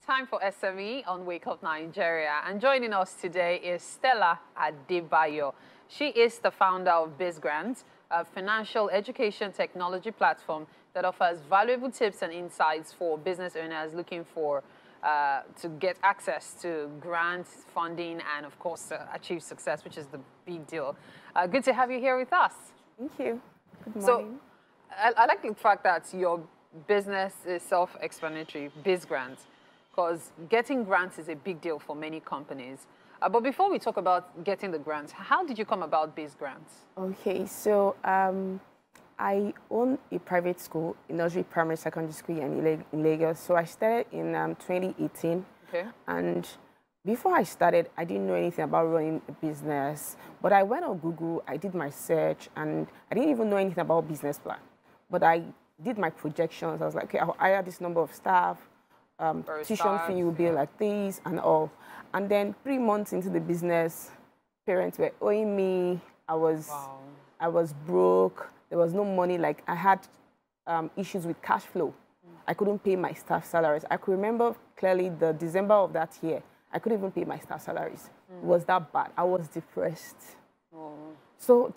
Time for SME on Wake Up Nigeria. And joining us today is Stella Adebayo. She is the founder of BizGrant, a financial education technology platform that offers valuable tips and insights for business owners looking for to get access to grants, funding, and of course, achieve success, which is the big deal. Good to have you here with us. Thank you. Good So, morning. I like the fact that your business is self-explanatory, BizGrant, because getting grants is a big deal for many companies. But before we talk about getting the grants, how did you come about BizGrant? Okay, so I own a private school, a nursery primary secondary school in Lagos. So I started in 2018. Okay. And before I started, I didn't know anything about running a business. But I went on Google, I did my search, and I didn't even know anything about business plan. But I did my projections. I was like, okay, I'll hire this number of staff. Tuition fee will be like this and all. And then 3 months into the business, parents were owing me. I was broke. There was no money. Like I had issues with cash flow. I couldn't pay my staff salaries. I could remember clearly the December of that year. I couldn't even pay my staff salaries. It was that bad. I was depressed. So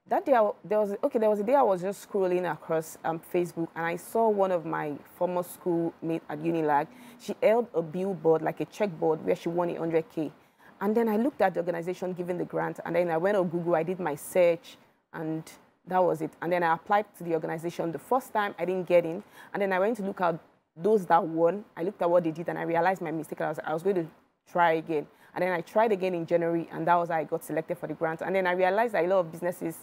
that day, there was a day I was just scrolling across Facebook, and I saw one of my former schoolmates at Unilag. She held a billboard, like a checkboard, where she won 100K. And then I looked at the organization giving the grant, and then I went on Google, I did my search, and that was it. And then I applied to the organization. The first time, I didn't get in. And then I went to look at those that won. I looked at what they did, and I realized my mistake. I was going to try again. And then I tried again in January, and that was how I got selected for the grant. And then I realized that a lot of businesses,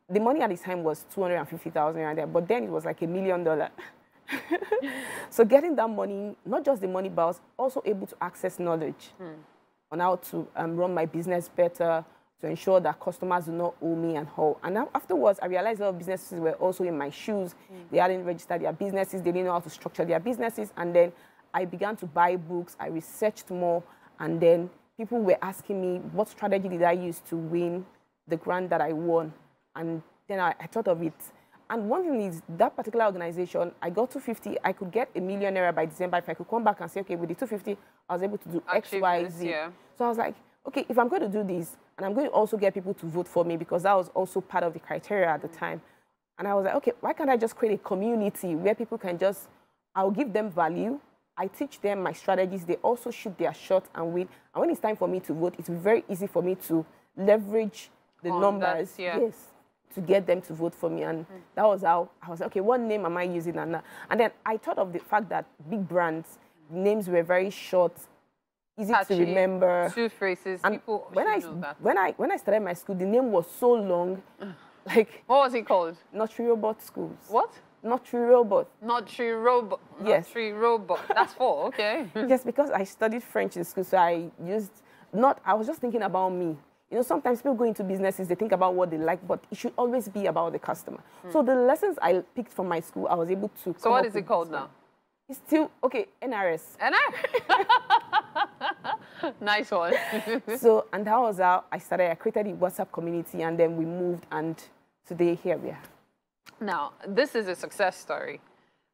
the money at this time was 250,000 right there, but then it was like $1 million. So getting that money, not just the money, but I was also able to access knowledge on how to run my business better, to ensure that customers do not owe me and all. And now afterwards, I realized a lot of businesses were also in my shoes. They hadn't registered their businesses. They didn't know how to structure their businesses. And then I began to buy books. I researched more. And then people were asking me, what strategy did I use to win the grant that I won? And then I thought of it. And one thing is, that particular organization, I got 250. I could get ₦1 million by December if I could come back and say, okay, with the 250, I was able to do X, Y, Z. Yeah. So I was like, okay, if I'm going to do this, and I'm going to also get people to vote for me, because that was also part of the criteria at the time. And I was like, okay, why can't I just create a community where people can just, I'll give them value. I teach them my strategies. They also shoot their shot and win. And when it's time for me to vote, it's very easy for me to leverage the numbers. Yes. To get them to vote for me. And that was how I was like, okay, what name am I using? And then I thought of the fact that big brands, names were very short, easy to remember. 2 phrases. And people when I started my school, the name was so long. Like, what was it called? Nursery Robot Schools. What? Nursery Robot. Nursery Robot. Yes. Nursery Robot. That's 4, okay. Yes, because I studied French in school, so I was just thinking about me. You know, sometimes people go into businesses, they think about what they like, but it should always be about the customer. So the lessons I picked from my school, I was able to. So what is it called now? It's still, okay, NRS. Nice one. So, and that was how I started. I created a WhatsApp community, and then we moved, and today here we are. Now, this is a success story.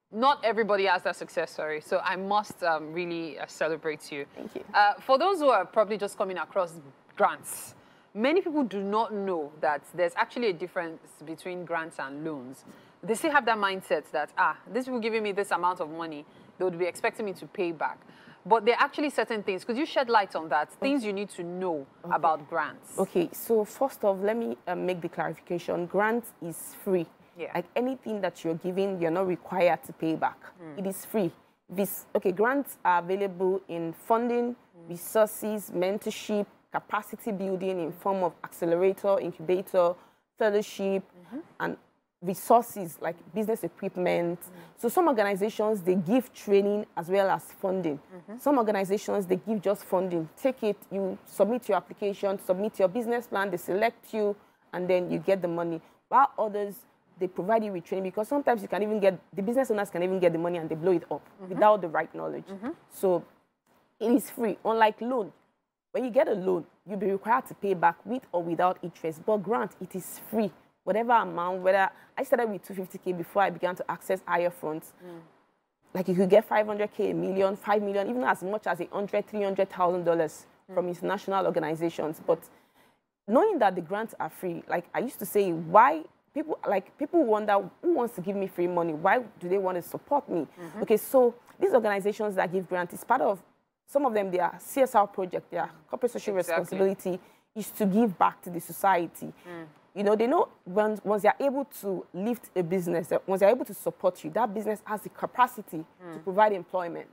Not everybody has that success story, so I must really celebrate you. Thank you. For those who are probably just coming across grants, many people do not know that there's actually a difference between grants and loans. They still have that mindset that, this will giving me this amount of money, they would be expecting me to pay back. But there are actually certain things. Could you shed light on that? Things you need to know about grants. Okay, so first off, let me make the clarification. Grant is free. Yeah. Like anything that you're giving, you're not required to pay back. It is free. Grants are available in funding, resources, mentorship, capacity building in form of accelerator, incubator, fellowship, and resources like business equipment. So some organizations, they give training as well as funding. Some organizations, they give just funding. Take it, you submit your application, submit your business plan, they select you, and then you get the money. While others, they provide you with training, because sometimes you can even get, the business owners can even get the money and they blow it up without the right knowledge. So it is free, unlike loan. When you get a loan, you'll be required to pay back with or without interest. But grant, it is free. Whatever amount, whether I started with 250K before I began to access higher funds. like you could get 500K, a million, 5 million, even as much as $300,000 from international organizations. But knowing that the grants are free, like I used to say, why people wonder who wants to give me free money? Why do they want to support me? Okay, so these organizations that give grants, it's part of, some of them, their CSR project, their corporate social responsibility is to give back to the society. You know, they know once they're able to lift a business, once they're able to support you, that business has the capacity to provide employment.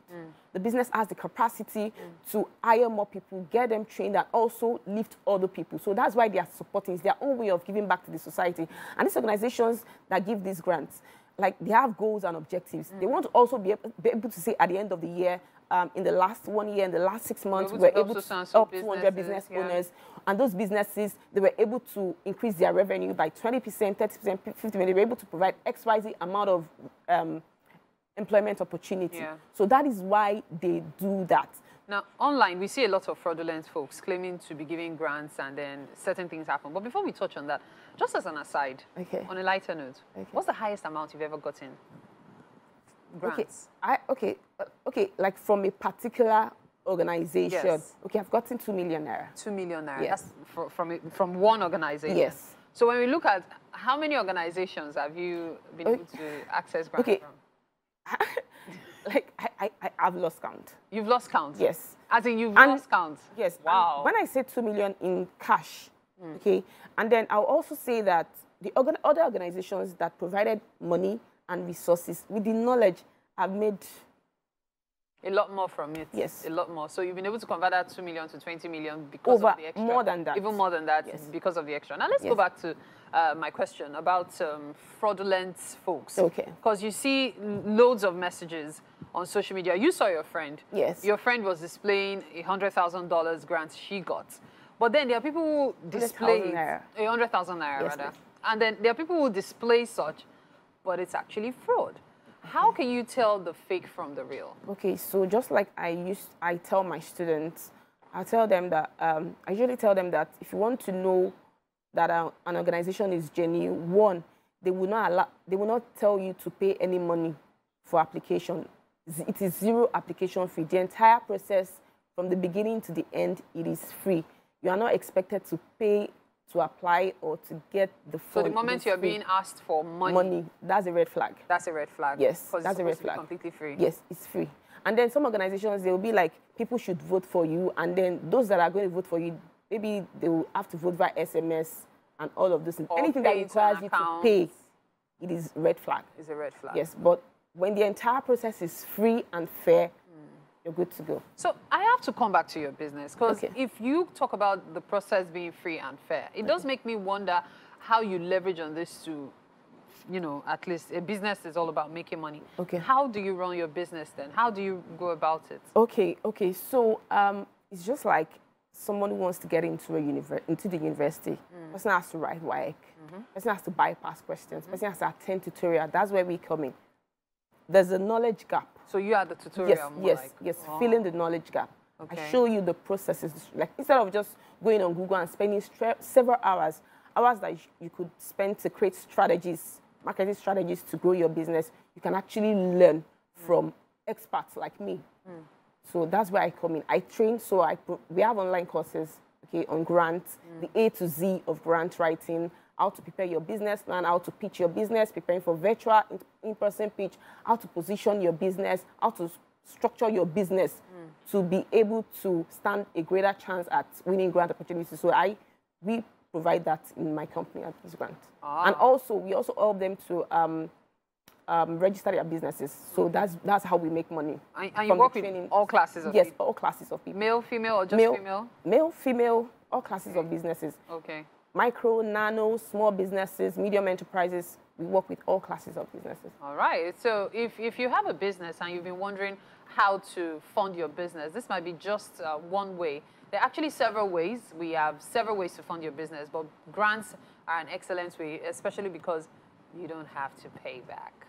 The business has the capacity to hire more people, get them trained, and also lift other people. So that's why they are supporting. It's their own way of giving back to the society. And these organizations that give these grants, like they have goals and objectives. They want to also be able to say at the end of the year, in the last 1 year, in the last 6 months, we were able to help 200 business owners. And those businesses, they were able to increase their revenue by 20%, 30%, 50%. They were able to provide XYZ amount of employment opportunity. So that is why they do that. Now, online, we see a lot of fraudulent folks claiming to be giving grants and then certain things happen. But before we touch on that, just as an aside, on a lighter note, what's the highest amount you've ever gotten? Grants. Okay, like from a particular organization. Okay, I've gotten 2 million naira. 2 million naira. Yes. That's from one organization. Yes. So when we look at how many organizations have you been able to access grants from? Like I've lost count. You've lost count? Yes. As in you've lost count? Yes. Wow. When I say 2 million in cash, okay, and then I'll also say that the other organizations that provided money and resources with the knowledge have made a lot more from it. Yes. A lot more. So you've been able to convert that 2 million to 20 million because of the extra. More than that. Even more than that because of the extra. Now let's go back to my question about fraudulent folks. Okay. Because you see loads of messages on social media. You saw your friend. Yes. Your friend was displaying $100,000 grant she got. But then there are people who display 100,000 naira rather. And then there are people who display such, but it's actually fraud. How can you tell the fake from the real? Okay, so just like I tell my students, I usually tell them that if you want to know that an organization is genuine, one, they will not tell you to pay any money for application. It is zero application fee. The entire process from the beginning to the end, it is free. You are not expected to pay to apply or to get the fund. So the moment you're being asked for money, that's a red flag. That's a red flag. Yes, that's a red flag. Completely free. Yes, it's free. And then some organizations, they will be like, people should vote for you, and then those that are going to vote for you, maybe they will have to vote via SMS and all of this. Anything that requires you to pay, it is red flag. It's a red flag. Yes, but when the entire process is free and fair, you're good to go. So I have to come back to your business, because if you talk about the process being free and fair, it does make me wonder how you leverage on this to, you know, at least a business is all about making money. How do you run your business then? How do you go about it? So it's just like someone who wants to get into the university. Person has to write WAEC. Person has to bypass questions. Person has to attend tutorial. That's where we come in. There's a knowledge gap. So you are the tutorial? Yes, filling the knowledge gap. I show you the processes. Like, instead of just going on Google and spending several hours that you could spend to create strategies, marketing strategies to grow your business, you can actually learn from experts like me. So that's where I come in. I train, so we have online courses, on grants, the A to Z of grant writing, how to prepare your business plan, how to pitch your business, preparing for virtual, in-person pitch, how to position your business, how to structure your business to be able to stand a greater chance at winning grant opportunities. So we provide that in my company at BizGrant. And also, we also help them to register their businesses. So that's how we make money. And you work with all classes of people? Yes, all classes of people. Male, female, or just female? Male, female, all classes of businesses. Micro, nano, small businesses, medium enterprises. We work with all classes of businesses. All right. So if you have a business and you've been wondering how to fund your business, this might be just one way. There are actually several ways. We have several ways to fund your business, but grants are an excellent way, especially because you don't have to pay back.